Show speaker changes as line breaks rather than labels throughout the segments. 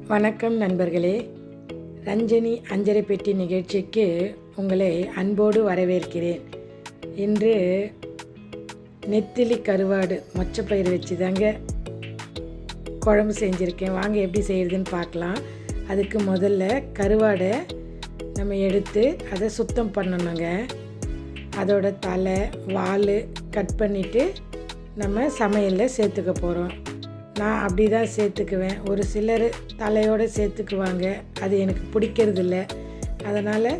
வணக்கம் நண்பர்களே, ரஞ்சனி அஞ்சரை பெட்டி நிகழ்ச்சிக்கு உங்களை அன்போடு வரவேற்கிறேன். இன்று நெத்திலி கருவாடு மொச்சப்பயிறு வச்சு தாங்க குழம்பு செஞ்சுருக்கேன். வாங்க எப்படி செய்கிறதுன்னு பார்க்கலாம். அதுக்கு முதல்ல கருவாடை நம்ம எடுத்து அதை சுத்தம் பண்ணணுங்க. அதோட தலை வால் கட் பண்ணிவிட்டு நம்ம சமையலில் சேர்த்துக்க போகிறோம். நான் அப்படி தான் சேர்த்துக்குவேன். ஒரு சிலர் தலையோடு சேர்த்துக்குவாங்க, அது எனக்கு பிடிக்கிறதில்ல. அதனால்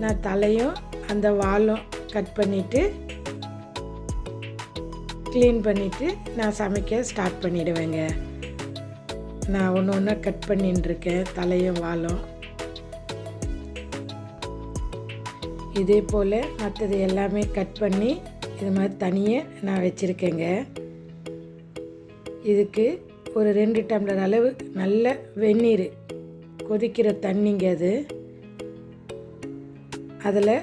நான் தலையும் அந்த வாலும் கட் பண்ணிவிட்டு க்ளீன் பண்ணிவிட்டு நான் சமைக்க ஸ்டார்ட் பண்ணிவிடுவேங்க. நான் ஒன்று ஒன்றா கட் பண்ணிட்டுருக்கேன், தலையும் வாலும். இதே போல் மற்றது எல்லாமே கட் பண்ணி இது மாதிரி தனியாக நான் வச்சுருக்கேங்க. இதுக்கு ஒரு 2 டம்ளர் அளவு நல்ல வெந்நீர் கொதிக்கிற தண்ணிங்க. அதில்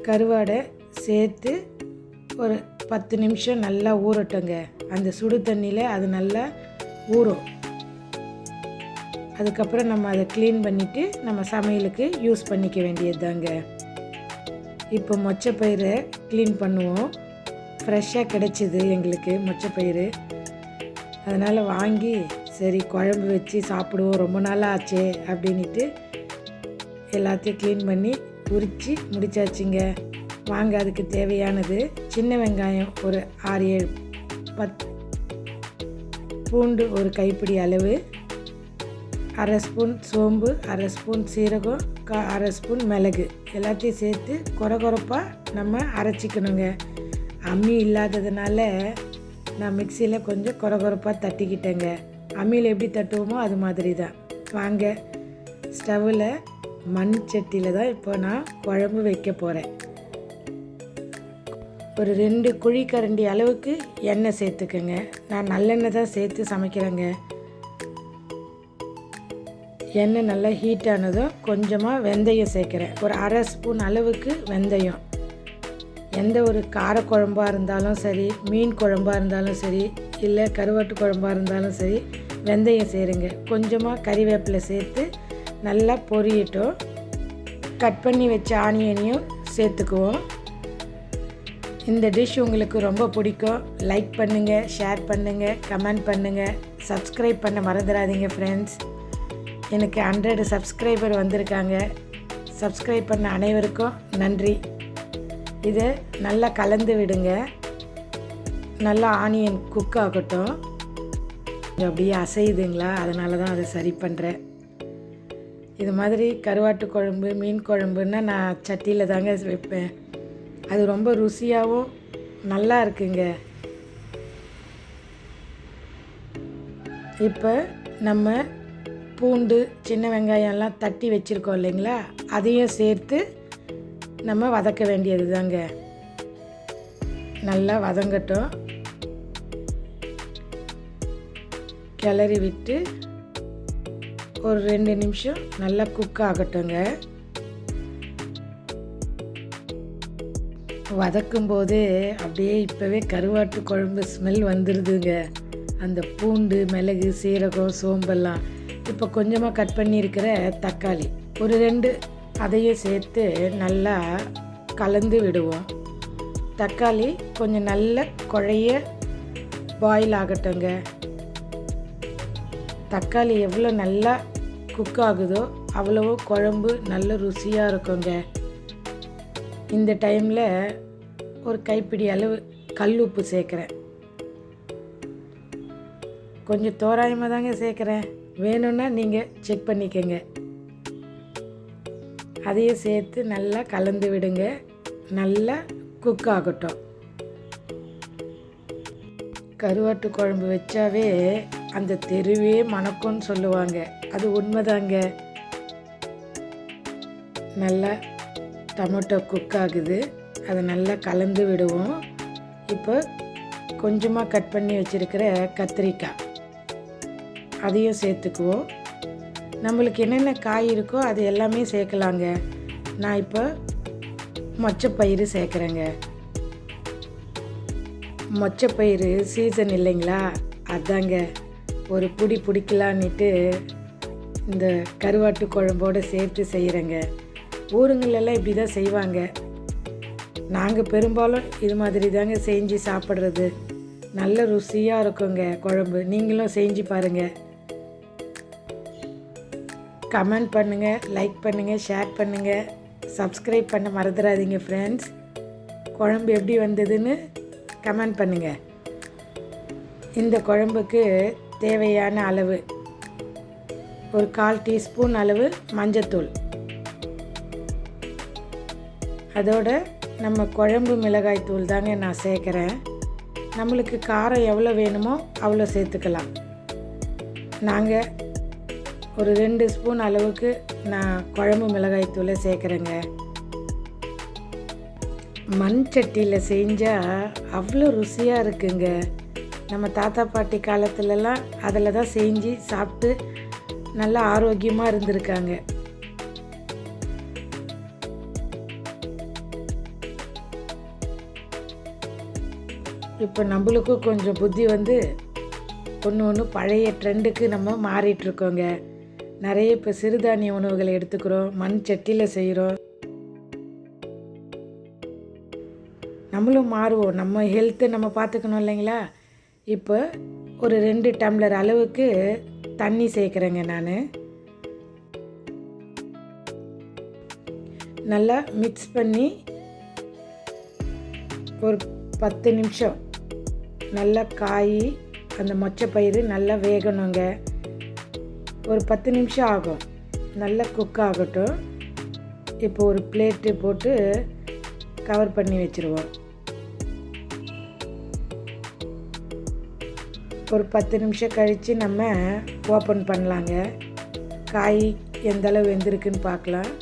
கருவாடை சேர்த்து ஒரு 10 நிமிஷம் நல்லா ஊறட்டுங்க. அந்த சுடு தண்ணியில் அது நல்லா ஊறும். அதுக்கப்புறம் நம்ம அதை க்ளீன் பண்ணிவிட்டு நம்ம சமையலுக்கு யூஸ் பண்ணிக்க வேண்டியது தாங்க. இப்போ மொச்சப்பயிரை க்ளீன் பண்ணுவோம். ஃப்ரெஷ்ஷாக கிடச்சிது எங்களுக்கு மொச்சப்பயிறு. அதனால் வாங்கி சரி குழம்பு வச்சு சாப்பிடுவோம், ரொம்ப நாளாக ஆச்சே அப்படின்ட்டு எல்லாத்தையும் க்ளீன் பண்ணி உரித்து முடிச்சாச்சுங்க. வாங்க அதுக்கு தேவையானது சின்ன வெங்காயம் ஒரு 6-7, 10 பூண்டு ஒரு கைப்பிடி அளவு, 1/2 ஸ்பூன் சோம்பு, 1/2 ஸ்பூன் சீரகம், 1/2 ஸ்பூன் மிளகு எல்லாத்தையும் சேர்த்து கொரகொரப்பாக நம்ம அரைச்சிக்கணுங்க. அம்மி இல்லாததுனால நான் மிக்சியில் கொஞ்சம் கொரகொரப்பாக தட்டிக்கிட்டேங்க. அம்மியில் எப்படி தட்டுவோமோ அது மாதிரி தான். வாங்க ஸ்டவ்வில் மண் சட்டியில் தான் இப்போ நான் குழம்பு வைக்க போகிறேன். ஒரு 2 குழிக்கரண்டி அளவுக்கு எண்ணெய் சேர்த்துக்கோங்க. நான் நல்லெண்ணெய் தான் சேர்த்து சமைக்கிறேங்க. எண்ணெய் நல்லா ஹீட் ஆனதும் கொஞ்சமாக வெந்தயம் சேர்க்குறேன். ஒரு 1/2 ஸ்பூன் அளவுக்கு வெந்தயம். எந்த ஒரு காரக்குழம்பாக இருந்தாலும் சரி, மீன் குழம்பாக இருந்தாலும் சரி, இல்லை கருவாட்டு குழம்பாக இருந்தாலும் சரி, வெந்தயம் சேருங்க. கொஞ்சமாக கறிவேப்பிலை சேர்த்து நல்லா பொரியட்டும். கட் பண்ணி வச்ச ஆனியனையும் சேர்த்துக்குவோம். இந்த டிஷ் உங்களுக்கு ரொம்ப பிடிக்கும். லைக் பண்ணுங்கள், ஷேர் பண்ணுங்கள், கமெண்ட் பண்ணுங்கள், சப்ஸ்கிரைப் பண்ண மறந்துடாதீங்க ஃப்ரெண்ட்ஸ். எனக்கு 100 சப்ஸ்கிரைபர் வந்திருக்காங்க. சப்ஸ்கிரைப் பண்ண அனைவருக்கும் நன்றி. இதை நல்லா கலந்து விடுங்க. நல்லா ஆனியன் குக் ஆகட்டும். அப்படியே அசையுதுங்களா, அதனால தான் அதை சரி பண்ணுறேன். இது மாதிரி கருவாட்டு குழம்பு மீன் குழம்புன்னா நான் சட்டியில் தாங்க வைப்பேன். அது ரொம்ப ருசியாகவும் நல்லா இருக்குங்க. இப்போ நம்ம பூண்டு சின்ன வெங்காயம்லாம் தட்டி வச்சுருக்கோம் இல்லைங்களா, அதையும் சேர்த்து நம்ம வதக்க வேண்டியது தாங்க. நல்லா வதங்கட்டும். கிளறி விட்டு ஒரு 2 நிமிஷம் நல்லா குக் ஆகட்டுங்க. வதக்கும்போதே அப்படியே இப்போவே கருவாட்டு குழம்பு ஸ்மெல் வந்துடுதுங்க. அந்த பூண்டு மிளகு சீரகம் சோம்பெல்லாம். இப்போ கொஞ்சமாக கட் பண்ணியிருக்கிற தக்காளி ஒரு 2 அதையும் சேர்த்து நல்லா கலந்து விடுவோம். தக்காளி கொஞ்சம் நல்ல குழைய பாயில் ஆகட்டுங்க. தக்காளி எவ்வளோ நல்லா குக் ஆகுதோ அவ்வளவோ குழம்பு நல்ல ருசியாக இருக்குங்க. இந்த டைமில் ஒரு கைப்பிடி அளவு கல் உப்பு சேர்க்குறேன். கொஞ்சம் தோராயமாக தாங்க சேர்க்குறேன், வேணும்னா நீங்கள் செக் பண்ணிக்கோங்க. அதையும் சேர்த்து நல்லா கலந்து விடுங்க. நல்லா குக் ஆகட்டும். கருவாட்டு குழம்பு வச்சாவே அந்த தெருவே மணக்கும்னு சொல்லுவாங்க. அது உண்மைதாங்க. நல்லா டொமேட்டோ குக் ஆகுது. அதை நல்லா கலந்து விடுவோம். இப்போ கொஞ்சமாக கட் பண்ணி வச்சுருக்கிற கத்திரிக்காய் அதையும் சேர்த்துக்குவோம். நம்மளுக்கு என்னென்ன காய் இருக்கோ அது எல்லாமே சேர்க்கலாங்க. நான் இப்போ மொச்சப்பயிறு சேர்க்குறேங்க. மொச்சப்பயிறு சீசன் இல்லைங்களா, அதாங்க ஒரு புடி பிடிக்கலான்னுட்டு இந்த கருவாட்டு குழம்போடு சேர்த்து செய்கிறேங்க. ஊருங்களெல்லாம் இப்படி தான் செய்வாங்க. நாங்கள் பெரும்பாலும் இது மாதிரி தாங்க செஞ்சு சாப்பிட்றது. நல்ல ருசியாக இருக்குங்க குழம்பு. நீங்களும் செஞ்சு பாருங்கள். கமெண்ட் பண்ணுங்கள், லைக் பண்ணுங்கள், ஷேர் பண்ணுங்கள், சப்ஸ்கிரைப் பண்ண மறந்துடாதீங்க ஃப்ரெண்ட்ஸ். குழம்பு எப்படி வந்ததுன்னு கமெண்ட் பண்ணுங்கள். இந்த குழம்புக்கு தேவையான அளவு ஒரு 1/4 டீஸ்பூன் அளவு மஞ்சத்தூள், அதோட நம்ம குழம்பு மிளகாய் தூள் தாங்க நான் சேர்க்குறேன். நம்மளுக்கு காரம் எவ்வளோ வேணுமோ அவ்வளோ சேர்த்துக்கலாம். நாங்கள் ஒரு 2 ஸ்பூன் அளவுக்கு நான் குழம்பு மிளகாய் தூளை சேர்க்குறேங்க. மண் சட்டியில் செஞ்சால் அவ்வளோ ருசியாக இருக்குங்க. நம்ம தாத்தா பாட்டி காலத்துலலாம் அதில் தான் செஞ்சு சாப்பிட்டு நல்லா ஆரோக்கியமாக இருந்திருக்காங்க. இப்போ நம்மளுக்கும் கொஞ்சம் புத்தி வந்து ஒன்று பழைய ட்ரெண்டுக்கு நம்ம மாறிட்டுருக்கோங்க. நிறைய இப்போ சிறுதானிய உணவுகளை எடுத்துக்கிறோம், மண் சட்டியில் செய்கிறோம். நம்மளும் மாறுவோம். நம்ம ஹெல்த்தை நம்ம பார்த்துக்கணும் இல்லைங்களா? இப்போ ஒரு 2 டம்ளர் அளவுக்கு தண்ணி சேர்க்குறேங்க. நான் நல்லா மிக்ஸ் பண்ணி ஒரு 10 நிமிஷம் நல்லா காய் அந்த மொச்சை பயிறு நல்லா வேகணுங்க. ஒரு 10 நிமிஷம் ஆகும், நல்லா குக் ஆகட்டும். இப்போ ஒரு பிளேட்டு போட்டு கவர் பண்ணி வச்சுருவோம். ஒரு 10 நிமிஷம் கழித்து நம்ம ஓப்பன் பண்ணலாங்க. காய் எந்த அளவு வெந்திருக்குன்னு பார்க்கலாம்.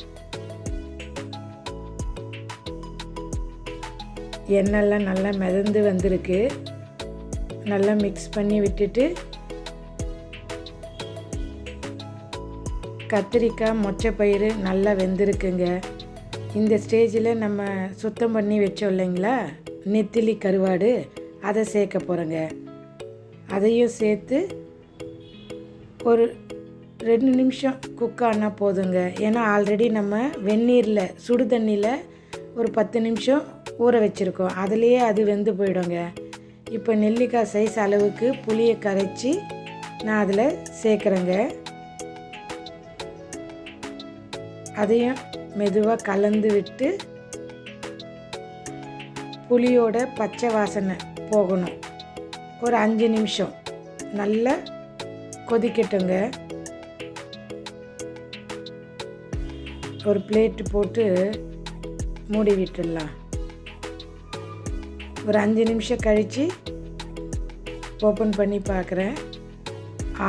எண்ணெய்லாம் நல்லா மிதந்து வந்திருக்கு. நல்லா மிக்ஸ் பண்ணி விட்டுட்டு கத்திரிக்காய் மொச்சப்பயிறு நல்லா வெந்திருக்குங்க. இந்த ஸ்டேஜில் நம்ம சுத்தம் பண்ணி வச்சோம் இல்லைங்களா நெத்திலி கருவாடு, அதை சேர்க்க போகிறோங்க. அதையும் சேர்த்து ஒரு 2 நிமிஷம் குக் ஆனால் போதுங்க. ஏன்னா ஆல்ரெடி நம்ம வெந்நீரில் சுடு தண்ணியில் ஒரு 10 நிமிஷம் ஊற வச்சுருக்கோம். அதுலேயே அது வெந்து போயிடுங்க. இப்போ நெல்லிக்காய் சைஸ் அளவுக்கு புளியை கரைச்சி நான் அதில் சேர்க்குறேங்க. அதையும் மெதுவாக கலந்து விட்டு புளியோட பச்சை வாசனை போகணும். ஒரு 5 நிமிஷம் நல்லா கொதிக்கட்டுங்க. ஒரு பிளேட்டு போட்டு மூடி விட்டுடலாம். ஒரு 5 நிமிஷம் கழித்து ஓப்பன் பண்ணி பார்க்குறேன்.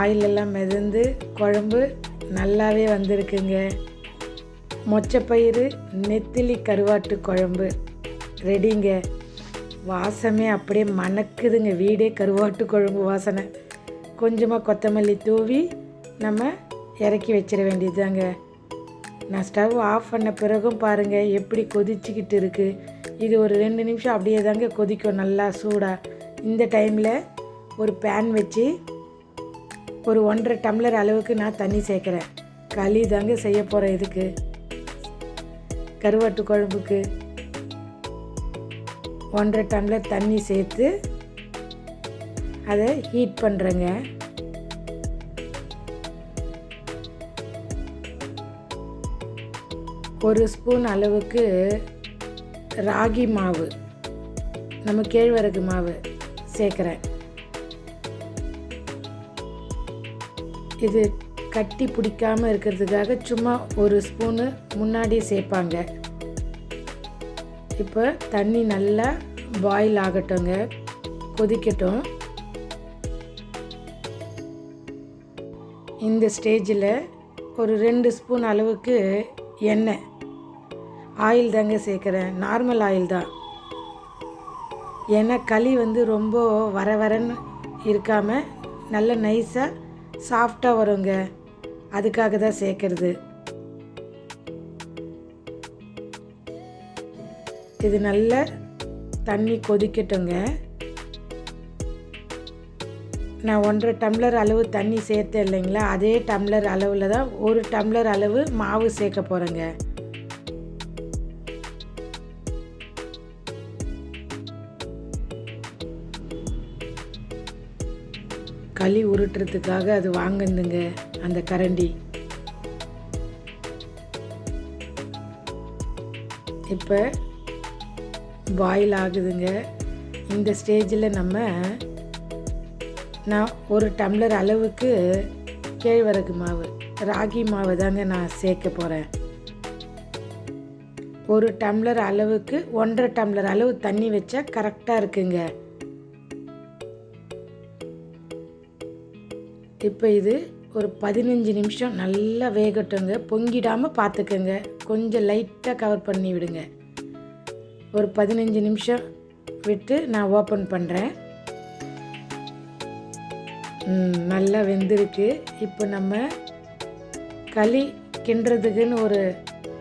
ஆயிலெல்லாம் மிதந்து குழம்பு நல்லாவே வந்திருக்குங்க. மொச்சப்பயிறு நெத்திலி கருவாட்டு குழம்பு ரெடிங்க. வாசமே அப்படியே மணக்குதுங்க. வீடே கருவாட்டு குழம்பு வாசனை. கொஞ்சமாக கொத்தமல்லி தூவி நம்ம இறக்கி வச்சிட வேண்டியதுதாங்க. நான் ஸ்டவ் ஆஃப் பண்ண பிறகும் பாருங்கள் எப்படி கொதிச்சுக்கிட்டு இருக்குது. இது ஒரு 2 நிமிஷம் அப்படியே தாங்க கொதிக்கும் நல்லா சூடாக. இந்த டைமில் ஒரு பேன் வச்சு ஒரு 1.5 டம்ளர் அளவுக்கு நான் தண்ணி சேர்க்குறேன். களி தாங்க செய்ய போகிறேன். இதுக்கு கருவாட்டு குழம்புக்கு 1.5 டம்ளர் தண்ணி சேர்த்து அதை ஹீட் பண்ணுறேங்க. ஒரு ஸ்பூன் அளவுக்கு ராகி மாவு, நம்ம கேழ்வரகு மாவு சேர்க்குறேன். இது கட்டி பிடிக்காமல் இருக்கிறதுக்காக சும்மா ஒரு ஸ்பூனு முன்னாடி சேர்ப்பாங்க. இப்போ தண்ணி நல்லா பாயில் ஆகட்டுங்க, கொதிக்கட்டும். இந்த ஸ்டேஜில் ஒரு 2 ஸ்பூன் அளவுக்கு எண்ணெய் ஆயில் தாங்க சேர்க்குறேன். நார்மல் ஆயில் தான். ஏன்னா களி வந்து ரொம்ப வர வரன்னு இருக்காமல் நல்ல நைஸாக சாஃப்டாக வருங்க. அதுக்காக தான் சேர்க்குறது. இது நல்ல தண்ணி கொதிக்கட்டுங்க. நான் 1.5 டம்ளர் அளவு தண்ணி சேர்த்தேன் இல்லைங்களா, அதே டம்ளர் அளவில் தான் 1 டம்ளர் அளவு மாவு சேர்க்க போகிறேங்க. களி உருட்டுறதுக்காக அது வாங்குதுங்க அந்த கரண்டி. இப்போ பாயில் ஆகுதுங்க. இந்த ஸ்டேஜில் நான் 1 டம்ளர் அளவுக்கு கேழ்வரகு மாவு, ராகி மாவு தாங்க நான் சேர்க்க போகிறேன். 1 டம்ளர் அளவுக்கு 1.5 டம்ளர் அளவு தண்ணி வச்சா கரெக்டாக இருக்குங்க. இப்போ இது ஒரு 15 நிமிஷம் நல்லா வேகட்டுங்க. பொங்கிடாமல் பார்த்துக்கங்க. கொஞ்சம் லைட்டாக கவர் பண்ணி விடுங்க. ஒரு 15 நிமிஷம் விட்டு நான் ஓப்பன் பண்ணுறேன். நல்லா வெந்திருக்கு. இப்போ நம்ம களி கிண்டுறதுக்குன்னு ஒரு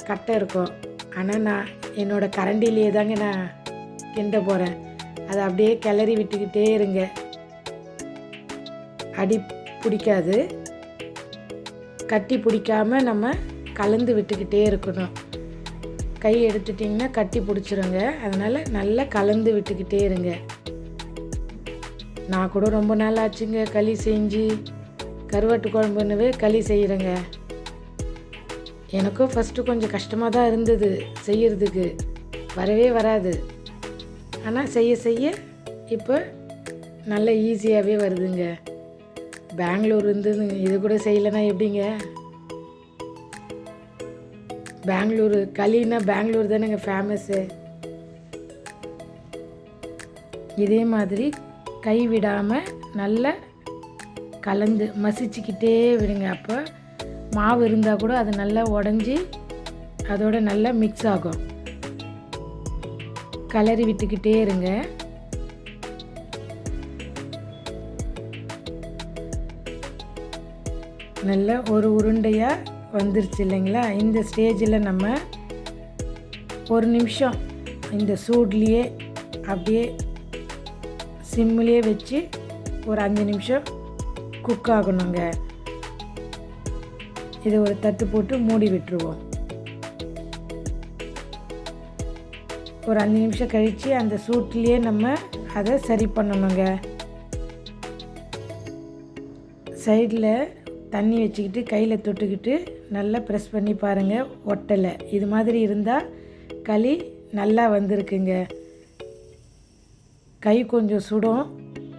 கட்டை இருக்கும். ஆனால் நான் என்னோடய கரண்டிலேயே தாங்க நான் கிண்ட போகிறேன். அதை அப்படியே கிளறி விட்டுக்கிட்டே இருங்க. அடி பிடிக்காது. கட்டி பிடிக்காமல் நம்ம கலந்து விட்டுக்கிட்டே இருக்கணும். கை எடுத்துட்டிங்கன்னா கட்டி பிடிச்சிருங்க. அதனால் நல்லா கலந்து விட்டுக்கிட்டே இருங்க. நான் கூட ரொம்ப நாள் ஆச்சுங்க களி செஞ்சு. கருவாட்டு குழம்புன்னவே களி செய்கிறேங்க. எனக்கும் ஃபஸ்ட்டு கொஞ்சம் கஷ்டமாக தான் இருந்தது செய்கிறதுக்கு. வரவே வராது. ஆனால் செய்ய செய்ய இப்போ நல்ல ஈஸியாகவே வருதுங்க. பெங்களூர் இருந்து இது கூட செய்யலைன்னா எப்படிங்க? பெங்களூரு களின்னா பெங்களூர் தானேங்க ஃபேமஸ்ஸு. இதே மாதிரி கை விடாமல் நல்லா கலந்து மசிச்சுக்கிட்டே விடுங்க. அப்போ மாவு இருந்தால் கூட அது நல்லா உடஞ்சி அதோட நல்லா மிக்ஸ் ஆகும். கலரி விட்டுக்கிட்டே இருங்க. நல்லா ஒரு உருண்டையாக வந்துருச்சு இல்லைங்களா? இந்த ஸ்டேஜில் நம்ம 1 நிமிஷம் இந்த சூட்லேயே அப்படியே சிம்மிலே வச்சு ஒரு 5 நிமிஷம் குக் ஆகணுங்க. இதை ஒரு தட்டு போட்டு மூடி விட்டுருவோம். ஒரு 5 நிமிஷம் கழித்து அந்த சூட்லேயே நம்ம அதை சரி பண்ணணுங்க. சைடில் தண்ணி வச்சுக்கிட்டு கையில் தொட்டுக்கிட்டு நல்லா ப்ரெஸ் பண்ணி பாருங்கள், ஒட்டலை. இது மாதிரி இருந்தால் களி நல்லா வந்திருக்குங்க. கை கொஞ்சம் சுடும்.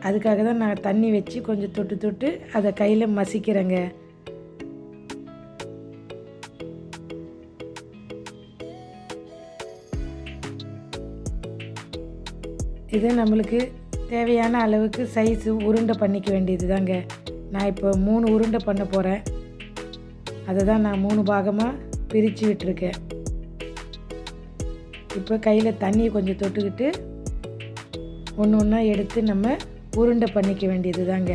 அதுக்காக தான் நான் தண்ணி வச்சு கொஞ்சம் தொட்டு தொட்டு அதை கையில் மசிக்கிறேங்க. இது நம்மளுக்கு தேவையான அளவுக்கு சைஸு உருண்டை பண்ணிக்க வேண்டியது தாங்க. நான் இப்போ 3 உருண்டை பண்ண போகிறேன். அதை தான் நான் 3 பாகமாக பிரித்து விட்டுருக்கேன். இப்போ கையில் தண்ணியை கொஞ்சம் தொட்டுக்கிட்டு ஒன்று ஒன்றா எடுத்து நம்ம உருண்டை பண்ணிக்க வேண்டியது தாங்க.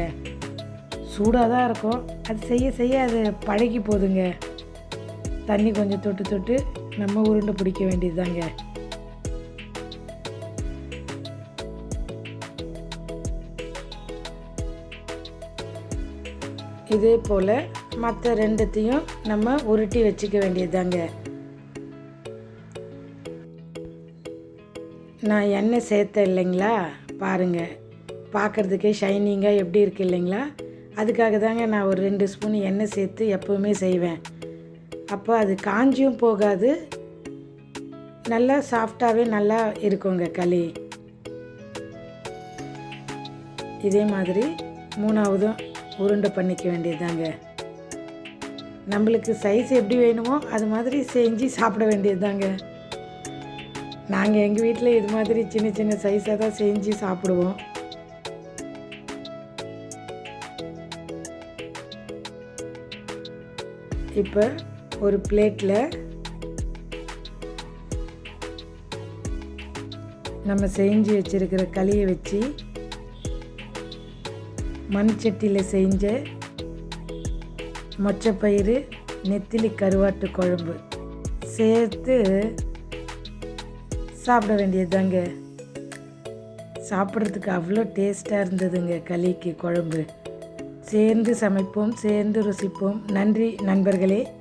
சூடாக தான் இருக்கும். அது செய்ய செய்ய அது பழகி போகுதுங்க. தண்ணி கொஞ்சம் தொட்டு தொட்டு நம்ம உருண்டை பிடிக்க வேண்டியது தாங்க. இதே போல் மற்ற 2த்தையும் நம்ம உருட்டி வச்சுக்க வேண்டியது தாங்க. நான் எண்ணெய் சேர்த்தேன் இல்லைங்களா, பாருங்கள். பார்க்குறதுக்கே ஷைனிங்காக எப்படி இருக்குது இல்லைங்களா? அதுக்காக தாங்க நான் ஒரு 2 ஸ்பூன் எண்ணெய் சேர்த்து எப்போவுமே செய்வேன். அப்போ அது காஞ்சியும் போகாது, நல்லா சாஃப்டாகவே நல்லா இருக்குங்க களி. இதே மாதிரி 3ஆவதும் உருண்டை பண்ணிக்க வேண்டியது தாங்க. நம்மளுக்கு சைஸ் எப்படி வேணுமோ அது மாதிரி செஞ்சு சாப்பிட வேண்டியது தாங்க. நாங்கள் எங்கள் வீட்டில் இது மாதிரி சின்ன சின்ன சைஸாக தான் செஞ்சு சாப்பிடுவோம். இப்போ ஒரு பிளேட்டில் நம்ம செஞ்சு வச்சுருக்கிற களியை வச்சு மண் சட்டியில் செஞ்ச மொச்சப்பயிறு நெத்திலி கருவாட்டு குழம்பு சேர்த்து சாப்பிட வேண்டியது தாங்க. சாப்பிட்றதுக்கு அவ்வளோ டேஸ்ட்டாக இருந்ததுங்க களிக்கு குழம்பு. சேர்ந்து சமைப்போம், சேர்ந்து ருசிப்போம். நன்றி நண்பர்களே.